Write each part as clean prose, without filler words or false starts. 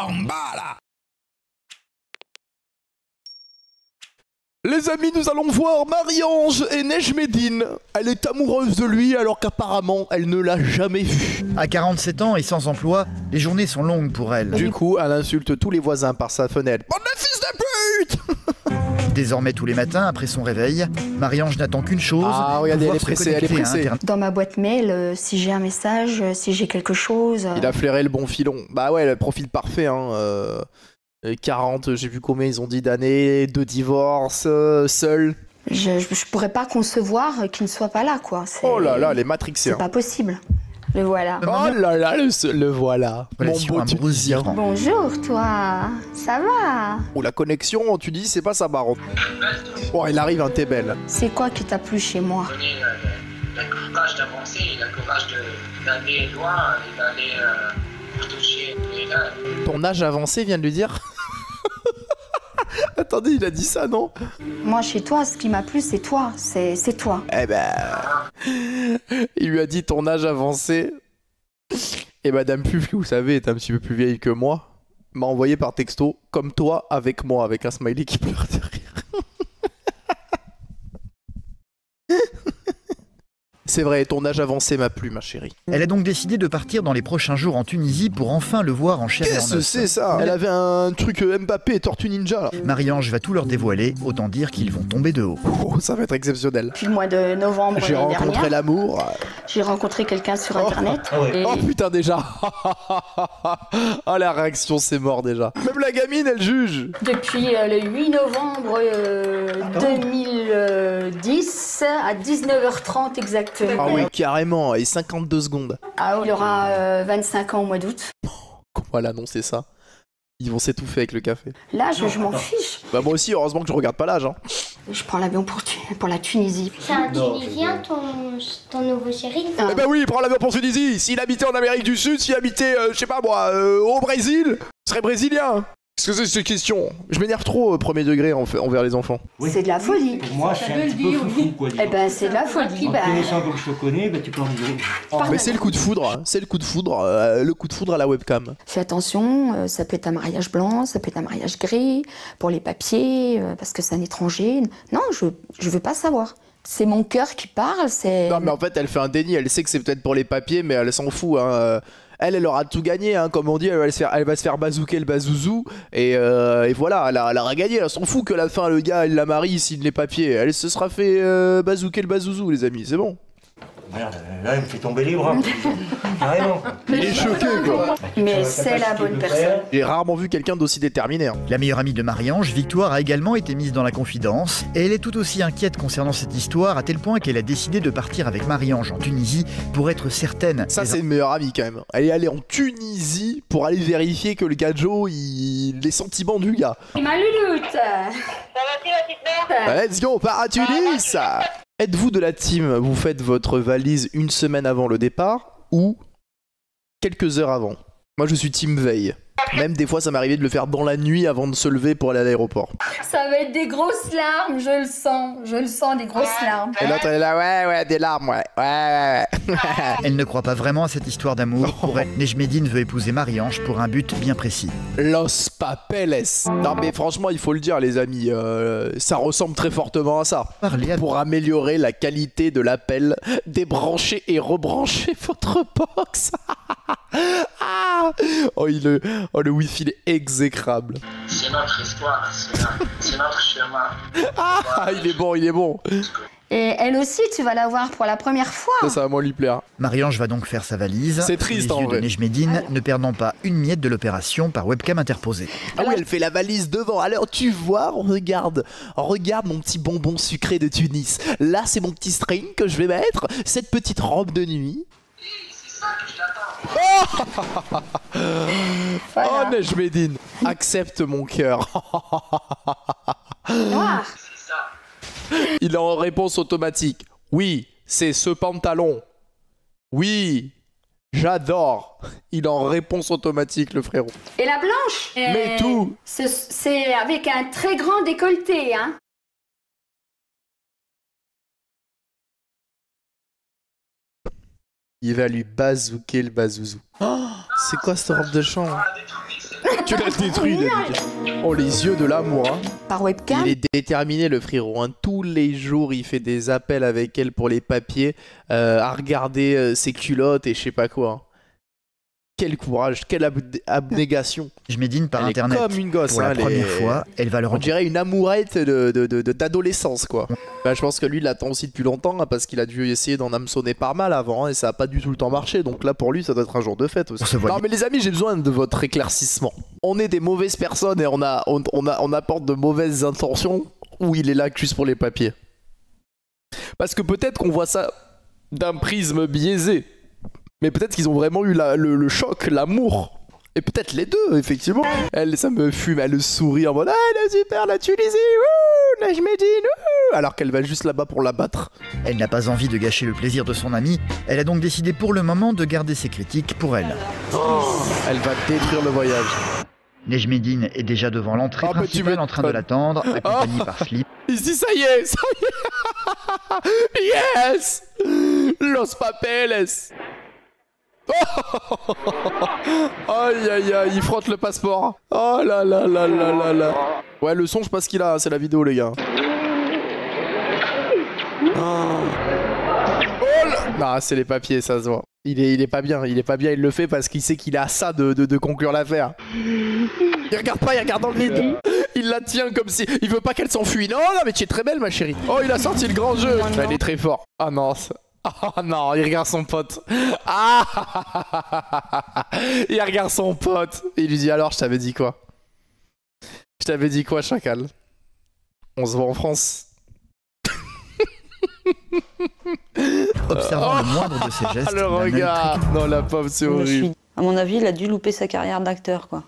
Shambhala. Les amis, nous allons voir Marie-Ange et Nejmédine. Elle est amoureuse de lui alors qu'apparemment elle ne l'a jamais vu. À 47 ans et sans emploi, les journées sont longues pour elle. Du coup, elle insulte tous les voisins par sa fenêtre. Bande de fils de pute. Désormais, tous les matins, après son réveil, Marie-Ange n'attend qu'une chose, Ah, regardez, pouvoir elle est se pressée, elle est connecter à pressée. Internet. Dans ma boîte mail, si j'ai un message, si j'ai quelque chose... Il a flairé le bon filon. Bah ouais, le profil parfait, hein. 40, je sais plus combien ils ont dit d'années, 2 divorces, seul. Je pourrais pas concevoir qu'il ne soit pas là, quoi. Oh là là, les matrixés. C'est pas possible. Le voilà. Oh là là, le voilà. Relation Mon beau amoureuse Tunisien. vibrante. Bonjour, toi. Ça va? Oh, la connexion en Tunisie, c'est pas ça, baron. Oh, il arrive un Tébel. C'est quoi qui t'a plu chez moi? Vous connaissez le courage d'avancer, le courage d'aller loin et d'aller toucher les là. Ton âge avancé vient de lui dire. Attendez, il a dit ça, non? Moi, chez toi, ce qui m'a plu, c'est toi. C'est toi. Eh ben... Il lui a dit ton âge avancé. Et Madame Puf, que vous savez, est un petit peu plus vieille que moi, m'a envoyé par texto, comme toi, avec moi, avec un smiley qui pleure de rire. C'est vrai, ton âge avancé m'a plu, ma chérie. Elle a donc décidé de partir dans les prochains jours en Tunisie pour enfin le voir en chair et en Qu'est-ce que os. c'est ça? Elle avait un truc Mbappé et Tortue Ninja, là. Marie-Ange va tout leur dévoiler, autant dire qu'ils vont tomber de haut. Oh, ça va être exceptionnel. Depuis le mois de novembre J'ai l'année rencontré dernière, l'amour. j'ai rencontré quelqu'un sur Internet. Et Oh putain, déjà. Ah, la réaction, c'est mort déjà. Même la gamine, elle juge. depuis le 8 novembre 2010 à 19h30 exactement. Ah oui, carrément, et 52 secondes. Ah, il aura 25 ans au mois d'août. Comment elle a annoncé ça? Ils vont s'étouffer avec le café. Là, je m'en fiche. Bah moi aussi, heureusement que je regarde pas l'âge. Hein. Je prends l'avion pour la Tunisie. C'est un Tunisien, ton nouveau chéri? Ah. Eh ben oui, il prend l'avion pour Tunisie. S'il habitait en Amérique du Sud, s'il habitait, je sais pas moi, au Brésil, il serait brésilien. Qu'est-ce que c'est cette question? Je m'énerve trop au premier degré envers les enfants. C'est de la folie. Pour moi, c'est un petit peu foufou, quoi. Eh ben, c'est de la folie. En Bah, connaissant comme je te connais, bah, tu peux en rigoler. Mais c'est le coup de foudre, hein. C'est le coup de foudre à la webcam. fais attention, ça peut être un mariage blanc, ça peut être un mariage gris, pour les papiers, parce que c'est un étranger. Non, je veux pas savoir. C'est mon cœur qui parle, c'est... Non mais en fait, elle fait un déni, elle sait que c'est peut-être pour les papiers, mais elle s'en fout, hein. Elle aura tout gagné, hein, comme on dit, elle va se faire bazooker le bazouzou, et voilà, elle aura gagné, elle s'en fout que la fin, le gars, il la marie, il signe les papiers, elle se sera fait bazooker le bazouzou, les amis, c'est bon. Merde, là, il me fait tomber les bras. Carrément. Il est choqué, quoi. Mais c'est la bonne personne. J'ai rarement vu quelqu'un d'aussi déterminé. Hein. La meilleure amie de Marie-Ange, Victoire, a également été mise dans la confidence et elle est tout aussi inquiète concernant cette histoire à tel point qu'elle a décidé de partir avec Marie-Ange en Tunisie pour être certaine. Ça, c'est une meilleure amie quand même. Elle est allée en Tunisie pour aller vérifier que le gajo, les sentiments du gars. Ma louloute. Ça va-t-il, ma petite mère? Let's go, on part à Tunis. Êtes-vous de la team, vous faites votre valise une semaine avant le départ ou quelques heures avant? Moi, je suis team veille. Même des fois, ça m'arrivait de le faire dans la nuit avant de se lever pour aller à l'aéroport. Ça va être des grosses larmes, je le sens, des grosses larmes. Et l'autre, elle est là, ouais, des larmes, ouais. Elle ne croit pas vraiment à cette histoire d'amour. Pour elle, Nejmédine veut épouser Marie-Ange pour un but bien précis. Los papeles. Non mais franchement, il faut le dire les amis, ça ressemble très fortement à ça. Parler à... Pour améliorer la qualité de l'appel, débranchez et rebranchez votre box. Ah oh, le wifi est exécrable. C'est notre histoire, c'est notre chemin. Ah, il est bon. Et elle aussi, tu vas la voir pour la première fois. Ça va moins lui plaire. Marie-Ange va donc faire sa valise. C'est triste, sous les en yeux vrai. de Nejmédine, ne perdant pas une miette de l'opération par webcam interposée. Ah oui, elle fait la valise devant. Alors tu vois, regarde mon petit bonbon sucré de Tunis. Là, c'est mon petit string que je vais mettre, cette petite robe de nuit. C'est ça que je t'attends. Voilà. Oh, Nejmédine, accepte mon cœur. Noir. C'est ça. Il est en réponse automatique. Oui, c'est ce pantalon. Oui, j'adore. Il est en réponse automatique, le frérot. Et la blanche. Mais tout. C'est avec un très grand décolleté, hein. Il va lui bazooker le bazouzou. Oh, c'est quoi cette robe de chambre? On l'a détruit, c'est Tu l'as détruit, David. Oh, les yeux de l'amour, hein. Par webcam. Il est déterminé, le frérot, hein. Tous les jours, il fait des appels avec elle pour les papiers, à regarder ses culottes et je sais pas quoi. Hein. Quel courage, quelle abnégation. Nejmédine par elle internet. Est comme une gosse, pour la première fois, elle va le On dirait une amourette d'adolescence, quoi. Bah, je pense que lui, il l'attend aussi depuis longtemps, hein, parce qu'il a dû essayer d'en hameçonner pas mal avant, hein, et ça a pas du tout le temps marché. Donc là, pour lui, ça doit être un jour de fête aussi. Non, mais les amis, j'ai besoin de votre éclaircissement. On est des mauvaises personnes et on apporte de mauvaises intentions, ou il est là juste pour les papiers? Parce que peut-être qu'on voit ça d'un prisme biaisé. Mais peut-être qu'ils ont vraiment eu le choc, l'amour. Et peut-être les deux, effectivement. Elle, ça me fume, elle sourit en mode « Ah, la super, la Tunisie, wouh, Nejmédine, wouh !» Alors qu'elle va juste là-bas pour la battre. Elle n'a pas envie de gâcher le plaisir de son amie. Elle a donc décidé pour le moment de garder ses critiques pour elle. Oh, elle va détruire le voyage. Nejmédine est déjà devant l'entrée principale en train de l'attendre, accompagnée par Flip. Ici, ça y est, ça y est. Yes. Los papeles. Oh, aïe aïe aïe, il frotte le passeport. Oh là là là là là là. Ouais, le son, je sais pas ce qu'il a, c'est la vidéo, les gars. Oh là. Non, c'est les papiers, ça se voit. Il est pas bien, il le fait parce qu'il sait qu'il a ça de conclure l'affaire. Il regarde pas, il regarde dans le vide. Il la tient comme si... Il veut pas qu'elle s'enfuit. Non, non, mais tu es très belle, ma chérie. Oh, il a sorti le grand jeu. Elle est très fort. Ah non, oh non, il regarde son pote. Ah. Il regarde son pote. Il lui dit alors, je t'avais dit quoi? Je t'avais dit quoi, chacal? On se voit en France. Observant le moindre de ses gestes. Le regard. Non, la pauvre, c'est horrible. À mon avis, il a dû louper sa carrière d'acteur, quoi.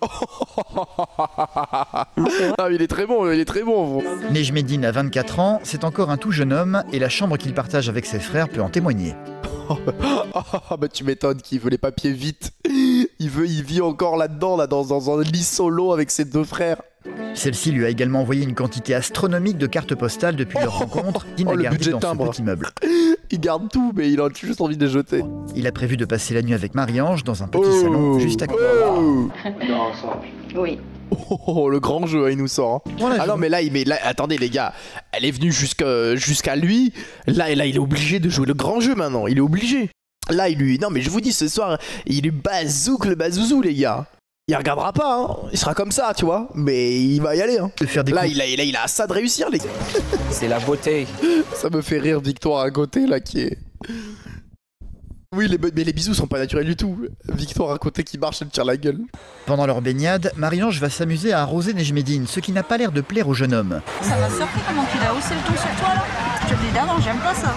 Ah, il est très bon, il est très bon. Nejmédine a 24 ans, c'est encore un tout jeune homme et la chambre qu'il partage avec ses frères peut en témoigner. Bah tu m'étonnes qu'il veut les papiers vite. Il vit encore là-dedans, là, dans un lit solo avec ses deux frères. Celle-ci lui a également envoyé une quantité astronomique de cartes postales depuis leur rencontre qu'il a gardées dans ce petit meuble. Il garde tout, mais il a juste envie de les jeter. Il a prévu de passer la nuit avec Marie-Ange dans un petit salon juste à côté. Oui. Oh, le grand jeu, il nous sort. Hein. Voilà, ah non, mais là, attendez les gars, elle est venue jusqu'à lui. Là, il est obligé de jouer le grand jeu maintenant. Il est obligé. Là, non, mais je vous dis, ce soir, il lui bazouk le bazouzou, les gars. Il regardera pas, hein. Il sera comme ça, tu vois. Mais il va y aller. Hein. Là, il a ça de réussir, les gars. C'est la beauté. Ça me fait rire, Victoire à côté, là, qui est... Oui, mais les bisous sont pas naturels du tout. Victoire à côté qui marche, elle tire la gueule. Pendant leur baignade, Marie-Ange va s'amuser à arroser Nejmédine, ce qui n'a pas l'air de plaire au jeune homme. Ça m'a surpris comment il a haussé le ton sur toi, là. Je te dis d'avant, j'aime pas ça.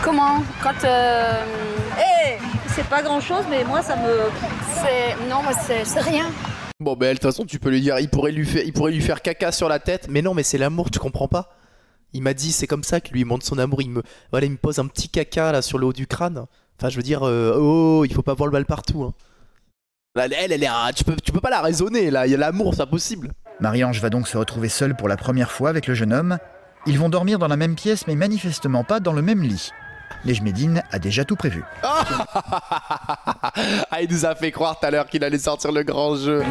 Comment? Quand c'est pas grand-chose, mais moi, ça me... Non, moi, c'est rien. Bon, bah, de toute façon, tu peux lui dire, il pourrait lui faire caca sur la tête. Mais non, mais c'est l'amour, tu comprends pas? Il m'a dit, c'est comme ça qu'il lui montre son amour. Il me pose un petit caca, là, sur le haut du crâne. Enfin, je veux dire, il faut pas voir le mal partout. Hein. Là, tu peux pas la raisonner, là. Il y a l'amour, c'est impossible. Marie-Ange va donc se retrouver seule pour la première fois avec le jeune homme. Ils vont dormir dans la même pièce, mais manifestement pas dans le même lit. Nejmédine a déjà tout prévu. Ah, il nous a fait croire tout à l'heure qu'il allait sortir le grand jeu.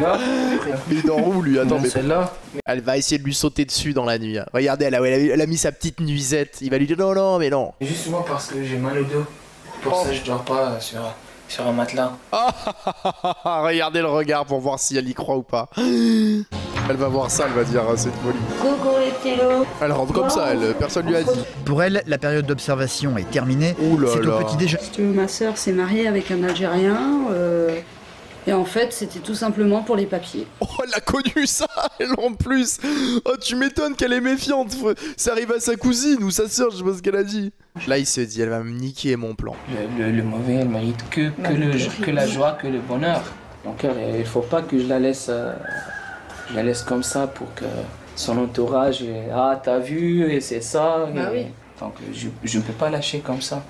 Mais il dort où, lui? Attends, mais celle-là. Elle va essayer de lui sauter dessus dans la nuit. Hein. Regardez, elle a mis sa petite nuisette. Il va lui dire non, mais non. Justement parce que j'ai mal au dos. Pour ça, je dors pas sur un matelas. Regardez le regard pour voir si elle y croit ou pas. Elle va voir ça, elle va dire c'est une folie. Coucou les télos. Elle rentre comme ça, personne lui a dit. Pour elle, la période d'observation est terminée. C'est au petit déjeuner. Si tu veux, ma sœur s'est mariée avec un Algérien. Et en fait, c'était tout simplement pour les papiers. Oh, elle a connu ça, elle en plus. Oh, tu m'étonnes qu'elle est méfiante. Ça arrive à sa cousine ou sa sœur, je sais pas ce qu'elle a dit. Là, il se dit, elle va me niquer mon plan. Le mauvais, elle mérite que la joie, que le bonheur. Donc, il faut pas que je la laisse comme ça pour que son entourage, t'as vu, et c'est ça. Bah oui. Donc, je ne peux pas lâcher comme ça.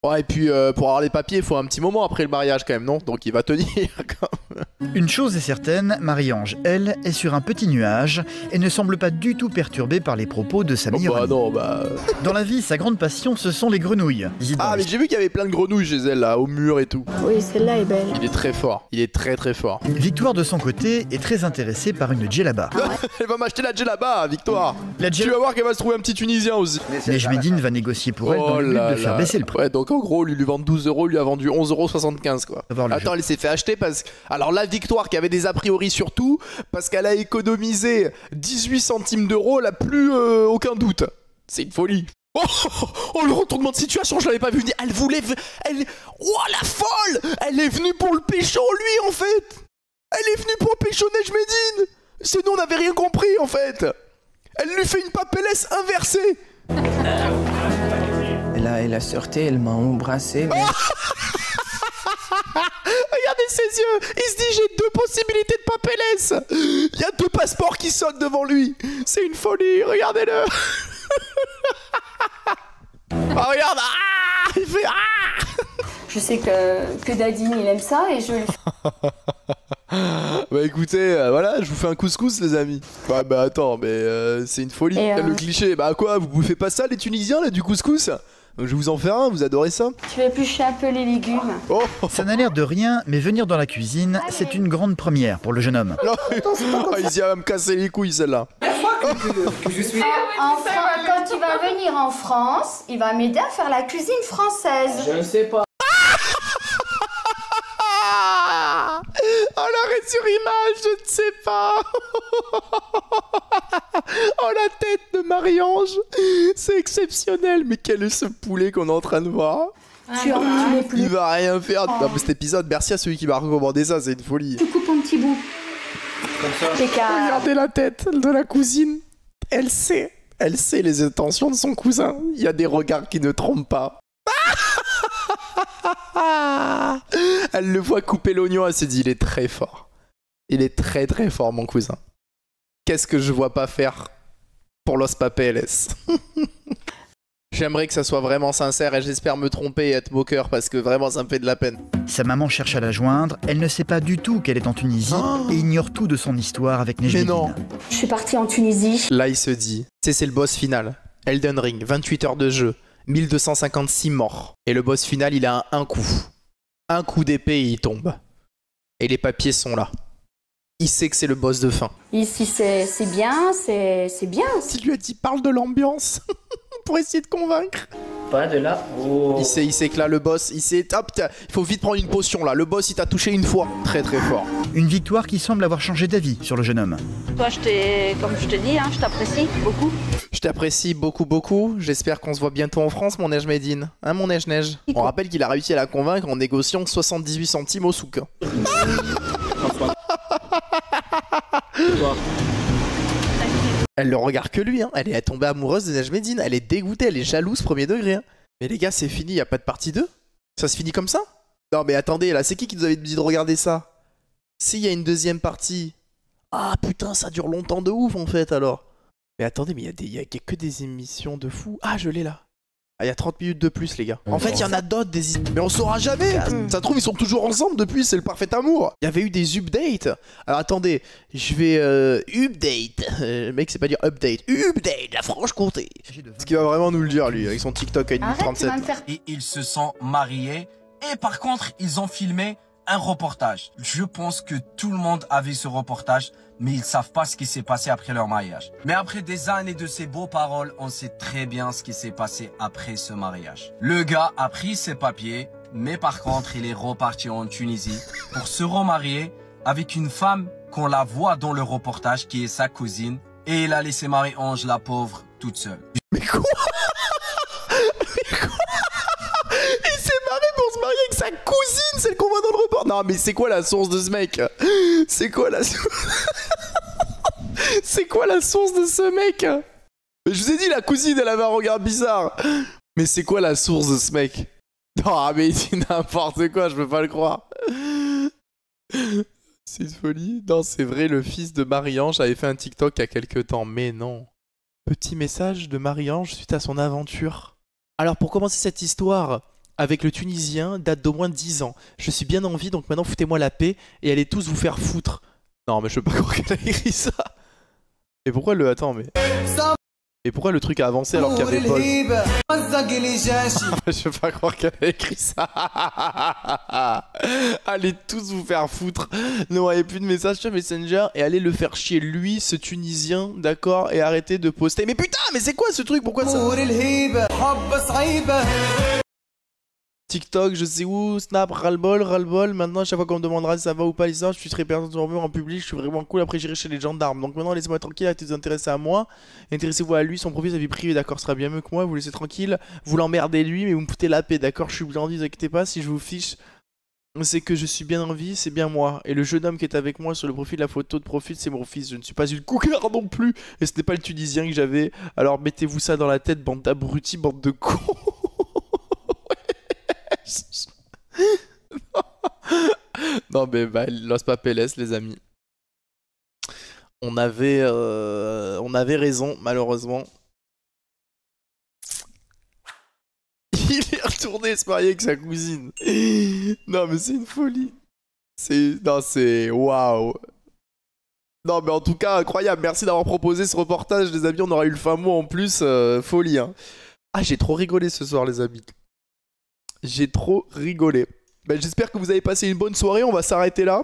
Ouais, et puis pour avoir les papiers, il faut un petit moment après le mariage quand même, non? Donc il va tenir quand même. Une chose est certaine, Marie-Ange, elle, est sur un petit nuage et ne semble pas du tout perturbée par les propos de sa meilleure amie. Non, bah... Dans la vie, sa grande passion, ce sont les grenouilles. Ah, mais j'ai vu qu'il y avait plein de grenouilles chez elle, là, au mur et tout. Oui, celle-là est belle. Il est très fort, il est très très fort. Victoire, de son côté, est très intéressée par une djellaba. Elle va m'acheter la djellaba, Victoire. La Tu vas voir qu'elle va se trouver un petit Tunisien aussi. Nejmédine va négocier pour elle dans le but de faire baisser le prix. Ouais, donc en gros, lui vend 12 €, lui a vendu 11,75 € quoi. Attends, elle s'est fait acheter parce que... Alors la Victoire qui avait des a priori sur tout, parce qu'elle a économisé 18 centimes d'euros, là plus aucun doute. C'est une folie. Oh, le retournement de situation, je l'avais pas vu venir. Elle voulait... Oh la folle! Elle est venue pour le pécho, lui en fait. Elle est venue pour le pécho Nejmédine. Sinon on n'avait rien compris en fait. Elle lui fait une papellesse inversée. Elle a sorti, elle m'a embrassé. Mais... Regardez ses yeux. Il se dit j'ai 2 possibilités de papellesse. Il y a 2 passeports qui sautent devant lui. C'est une folie, regardez-le. Oh regarde. Ah, il fait ah. Je sais que Dadine, il aime ça et je le fais. Bah écoutez, voilà, je vous fais un couscous les amis. Ouais, bah attends, mais c'est une folie. Le cliché, bah quoi, vous bouffez pas ça les Tunisiens là, du couscous? Je vais vous en faire un, vous adorez ça? Tu vas éplucher un peu les légumes. Oh. Ça n'a l'air de rien, mais venir dans la cuisine, c'est une grande première pour le jeune homme. Il y a à me casser les couilles celle-là. Quand il va venir en France, il va m'aider à faire la cuisine française. Je ne sais pas. Oh l'arrêt sur image, je ne sais pas. Oh la tête de Marie-Ange, c'est exceptionnel. Mais quel est ce poulet qu'on est en train de voir? Tu l'es plus. Il va rien faire. Non, mais cet épisode, merci à celui qui m'a recommandé ça, c'est une folie. Tu coupes un petit bout. Comme ça. Regardez la tête de la cousine. Elle sait les intentions de son cousin. Il y a des regards qui ne trompent pas. Elle le voit couper l'oignon, elle s'est dit il est très fort. Il est très très fort mon cousin. Qu'est-ce que je vois pas faire pour Los Papeles? J'aimerais que ça soit vraiment sincère et j'espère me tromper et être moqueur parce que vraiment ça me fait de la peine. Sa maman cherche à la joindre, elle ne sait pas du tout qu'elle est en Tunisie et ignore tout de son histoire avec Nejmédine. Mais non. Je suis partie en Tunisie. Là il se dit, c'est le boss final. Elden Ring, 28 heures de jeu. 1256 morts. Et le boss final, il a un coup. Un coup d'épée et il tombe. Et les papiers sont là. Il sait que c'est le boss de fin. Ici, c'est bien, c'est bien. Il lui a dit, parle de l'ambiance. Pour essayer de convaincre. Pas de là. Oh. Il sait que là, le boss, il sait... Hop, il faut vite prendre une potion, là. Le boss, il t'a touché une fois. Très, très fort. Une victoire qui semble avoir changé d'avis sur le jeune homme. Toi, comme je te dis, je t'apprécie beaucoup. Je t'apprécie beaucoup, beaucoup. J'espère qu'on se voit bientôt en France, mon Nejmédine. Hein, mon Neige. On rappelle qu'il a réussi à la convaincre en négociant 78 centimes au souk. Elle le regarde que lui, hein. Elle est tombée amoureuse de Nejmédine. Elle est dégoûtée, elle est jalouse, premier degré. Hein. Mais les gars, c'est fini, y a pas de partie 2? Ça se finit comme ça? Non mais attendez, là, c'est qui nous avait dit de regarder ça? S'il y a une deuxième partie... Ah putain, ça dure longtemps de ouf en fait alors. Mais attendez, mais il y a que des émissions de fou. Ah, je l'ai là. Ah, il y a 30 minutes de plus, les gars. En fait, il y en a d'autres, mais on saura jamais. Ça se trouve, ils sont toujours ensemble depuis, c'est le parfait amour. Il y avait eu des updates. Alors attendez, je vais update. Le mec, c'est pas dire update. Update, la Franche-Comté. Ce qui va vraiment nous le dire, lui, avec son TikTok à 1,37. Et ils se sont mariés. Et par contre, ils ont filmé un reportage. Je pense que tout le monde a vu ce reportage, mais ils savent pas ce qui s'est passé après leur mariage. Mais après des années de ces beaux paroles, on sait très bien ce qui s'est passé après ce mariage. Le gars a pris ses papiers, mais par contre, il est reparti en Tunisie pour se remarier avec une femme qu'on la voit dans le reportage, qui est sa cousine, et il a laissé Marie-Ange, la pauvre, toute seule. Mais quoi? Il s'est marié pour se marier avec sa cousine, celle qu'on voit dans le report. Non mais c'est quoi la source de ce mec? C'est quoi la C'est quoi la source de ce mec? Mais je vous ai dit, la cousine elle avait un regard bizarre. Mais c'est quoi la source de ce mec? Non mais il dit n'importe quoi, je peux pas le croire. C'est une folie. Non c'est vrai, le fils de Marie-Ange avait fait un TikTok il y a quelques temps. Mais non. Petit message de Marie-Ange suite à son aventure. Alors pour commencer cette histoire, avec le Tunisien date d'au moins 10 ans. Je suis bien en vie, donc maintenant foutez-moi la paix et allez tous vous faire foutre. Non, mais je peux pas croire qu'elle a écrit ça. Et pourquoi le... Attends, mais... Et pourquoi le truc a avancé alors qu'il y avait pause? Je peux pas croire qu'elle a écrit ça. Allez tous vous faire foutre. N'envoyez plus de messages sur Messenger et allez le faire chier lui, ce Tunisien, d'accord? Et arrêtez de poster. Mais putain, mais c'est quoi ce truc? Pourquoi ça? TikTok, je sais où, Snap, ras-le-bol. Maintenant, à chaque fois qu'on me demandera si ça va ou pas, je suis très perturbé en public, je suis vraiment cool. Après, j'irai chez les gendarmes. Donc maintenant, laissez-moi tranquille, arrêtez de vous intéresser à moi. Intéressez-vous à lui, son profil, sa vie privée, d'accord, sera bien mieux que moi. Vous laissez tranquille, vous l'emmerdez lui, mais vous me foutez la paix, d'accord? Je suis bien en vie, ne vous inquiétez pas. Si je vous fiche, c'est que je suis bien en vie, c'est bien moi. Et le jeune homme qui est avec moi sur le profil, la photo de profil, c'est mon fils. Je ne suis pas une cougar non plus. Et ce n'est pas le Tunisien que j'avais. Alors mettez-vous ça dans la tête, bande d'abrutis, bande de cons. Non mais bah, Los Papeles les amis. On avait raison malheureusement. Il est retourné se marier avec sa cousine. Non mais c'est une folie. C'est waouh. Non mais en tout cas incroyable. Merci d'avoir proposé ce reportage les amis. On aura eu le fin mot en plus. Folie hein. Ah j'ai trop rigolé ce soir les amis. J'ai trop rigolé. Ben, j'espère que vous avez passé une bonne soirée, on va s'arrêter là.